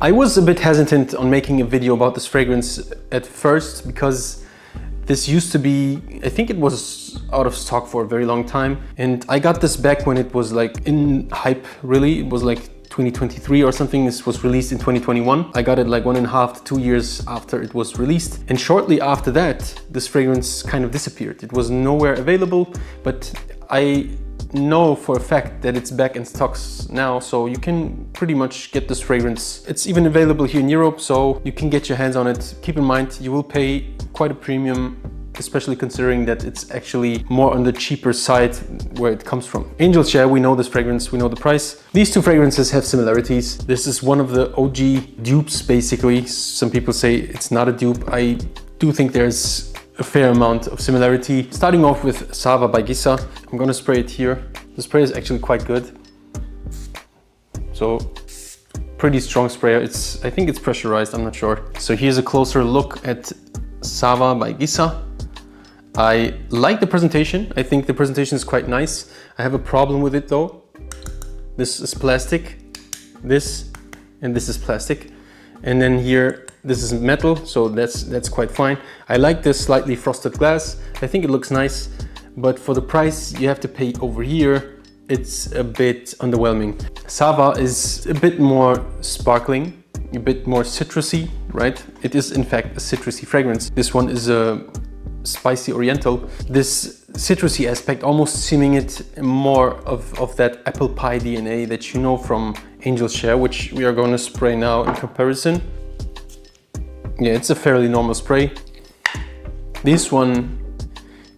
I was a bit hesitant on making a video about this fragrance at first because this used to be, I think it was out of stock for a very long time. And I got this back when it was like in hype, really. It was like 2023 or something. This was released in 2021. I got it like 1.5 to 2 years after it was released. And shortly after that, this fragrance kind of disappeared. It was nowhere available, but I know for a fact that it's back in stocks now, so you can pretty much get this fragrance. It's even available here in Europe, so you can get your hands on it. Keep in mind, you will pay quite a premium, especially considering that it's actually more on the cheaper side where it comes from. Angel Share, we know this fragrance, we know the price. These two fragrances have similarities. This is one of the OG dupes, basically. Some people say it's not a dupe. I do think there's a fair amount of similarity. Starting off with Sava by Gissah. I'm gonna spray it here. The spray is actually quite good. So, pretty strong sprayer. I think it's pressurized, I'm not sure. So here's a closer look at Sava by Gissah. I like the presentation. I think the presentation is quite nice. I have a problem with it though. This is plastic, this, and this is plastic. And then here, this is metal, so that's quite fine. I like this slightly frosted glass. I think it looks nice, but for the price you have to pay over here, it's a bit underwhelming. Sava is a bit more sparkling, a bit more citrusy, right? It is in fact a citrusy fragrance. This one is a spicy oriental. This citrusy aspect almost seeming it more of that apple pie DNA that you know from Angel Share, which we are going to spray now in comparison. Yeah, it's a fairly normal spray. This one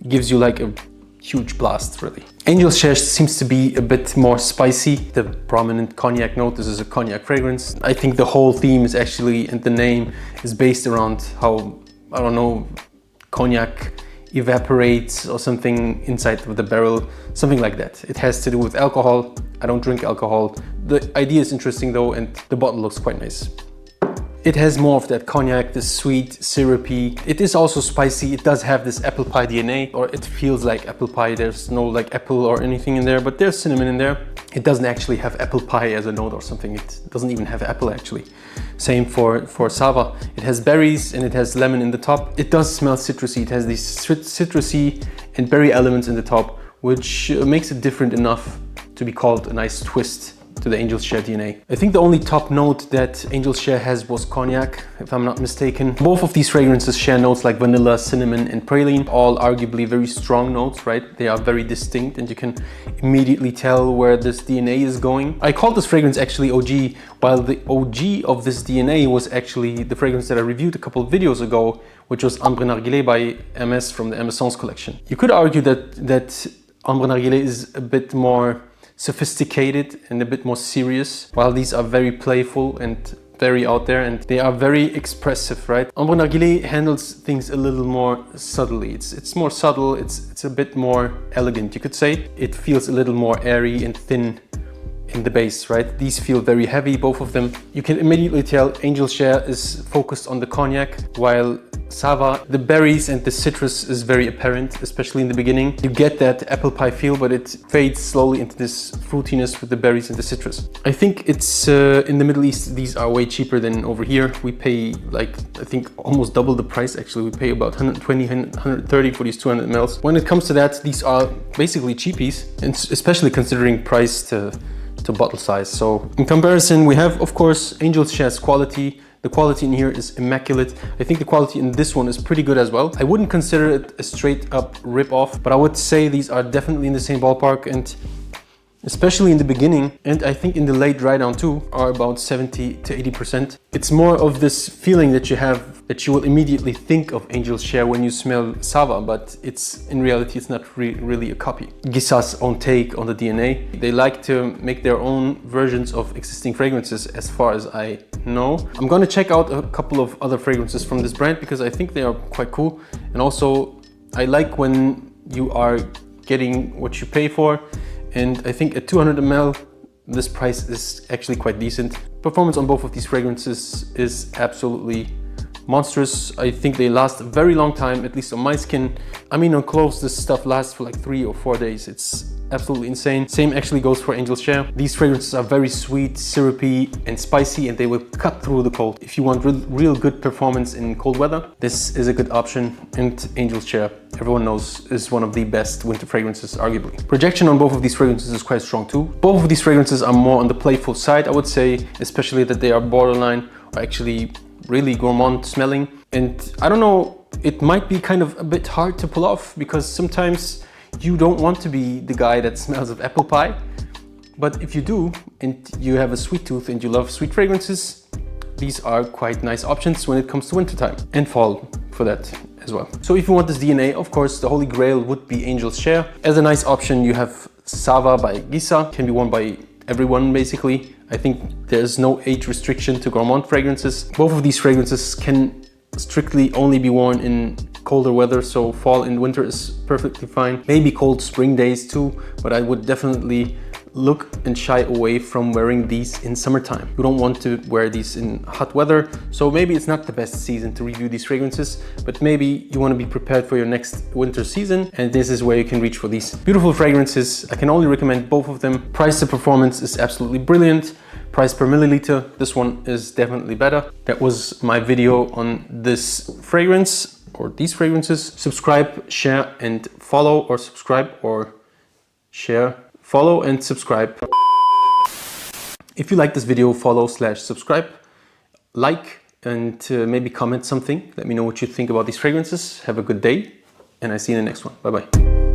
gives you like a huge blast, really. Angel Share seems to be a bit more spicy. The prominent cognac note, this is a cognac fragrance. I think the whole theme is actually, and the name is based around how, I don't know, cognac evaporates or something inside of the barrel, something like that. It has to do with alcohol. I don't drink alcohol. The idea is interesting though, and the bottle looks quite nice. It has more of that cognac, the sweet, syrupy. It is also spicy. It does have this apple pie DNA, or it feels like apple pie. There's no like apple or anything in there, but there's cinnamon in there. It doesn't actually have apple pie as a note or something. It doesn't even have apple actually. Same for Sava. It has berries and it has lemon in the top. It does smell citrusy. It has these citrusy and berry elements in the top, which makes it different enough to be called a nice twist to the Angel Share DNA. I think the only top note that Angel Share has was cognac, if I'm not mistaken. Both of these fragrances share notes like vanilla, cinnamon, and praline, all arguably very strong notes, right? They are very distinct and you can immediately tell where this DNA is going. I called this fragrance actually OG, while the OG of this DNA was actually the fragrance that I reviewed a couple of videos ago, which was Ambre Narguilé by MS from the Emerson's collection. You could argue that Ambre Narguilé is a bit more sophisticated and a bit more serious, while these are very playful and very out there, and they are very expressive, right? Ambre Narguilé handles things a little more subtly. It's more subtle, it's a bit more elegant, you could say. It feels a little more airy and thin in the base, right? These feel very heavy, both of them. You can immediately tell Angel Share is focused on the cognac, while Sava, the berries and the citrus is very apparent, especially in the beginning. You get that apple pie feel, but it fades slowly into this fruitiness with the berries and the citrus. I think it's in the Middle East, these are way cheaper than over here. We pay like, I think almost double the price actually. We pay about 120, 130 for these 200 ml. When it comes to that, these are basically cheapies, and especially considering price to bottle size. So in comparison, we have, of course, Angel Share's quality. The quality in here is immaculate. I think the quality in this one is pretty good as well. I wouldn't consider it a straight up rip-off, but I would say these are definitely in the same ballpark, and especially in the beginning, and I think in the late dry down too, are about 70 to 80%. It's more of this feeling that you have, that you will immediately think of Angel Share when you smell Sava, but it's in reality, it's not really a copy. Gissah's own take on the DNA. They like to make their own versions of existing fragrances, as far as I know. I'm gonna check out a couple of other fragrances from this brand because I think they are quite cool. And also, I like when you are getting what you pay for. And I think at 200 ml, this price is actually quite decent. Performance on both of these fragrances is absolutely monstrous. I think they last a very long time, at least on my skin. I mean, on clothes, this stuff lasts for like 3 or 4 days. It's absolutely insane. Same actually goes for Angel's Share. These fragrances are very sweet, syrupy, and spicy, and they will cut through the cold. If you want real good performance in cold weather, this is a good option. And Angel's Share, everyone knows, is one of the best winter fragrances, arguably. Projection on both of these fragrances is quite strong too. Both of these fragrances are more on the playful side, I would say, especially that they are borderline or actually really gourmand smelling. And I don't know, it might be kind of a bit hard to pull off because sometimes you don't want to be the guy that smells of apple pie. But if you do, and you have a sweet tooth and you love sweet fragrances, these are quite nice options when it comes to wintertime and fall for that as well. So if you want this DNA, of course, the holy grail would be Angel's Share. As a nice option, you have Sava by Gissah, can be worn by everyone basically. I think there's no age restriction to gourmand fragrances. Both of these fragrances can strictly only be worn in colder weather, so fall and winter is perfectly fine. Maybe cold spring days too, but I would definitely look and shy away from wearing these in summertime. You don't want to wear these in hot weather, so maybe it's not the best season to review these fragrances, but maybe you want to be prepared for your next winter season, and this is where you can reach for these beautiful fragrances. I can only recommend both of them. Price to performance is absolutely brilliant. Price per milliliter, this one is definitely better. That was my video on this fragrance or these fragrances. Subscribe, share and follow, or subscribe or share, follow and subscribe. If you like this video, follow/subscribe, like, and maybe comment something. Let me know what you think about these fragrances. Have a good day, and I see you in the next one. Bye bye.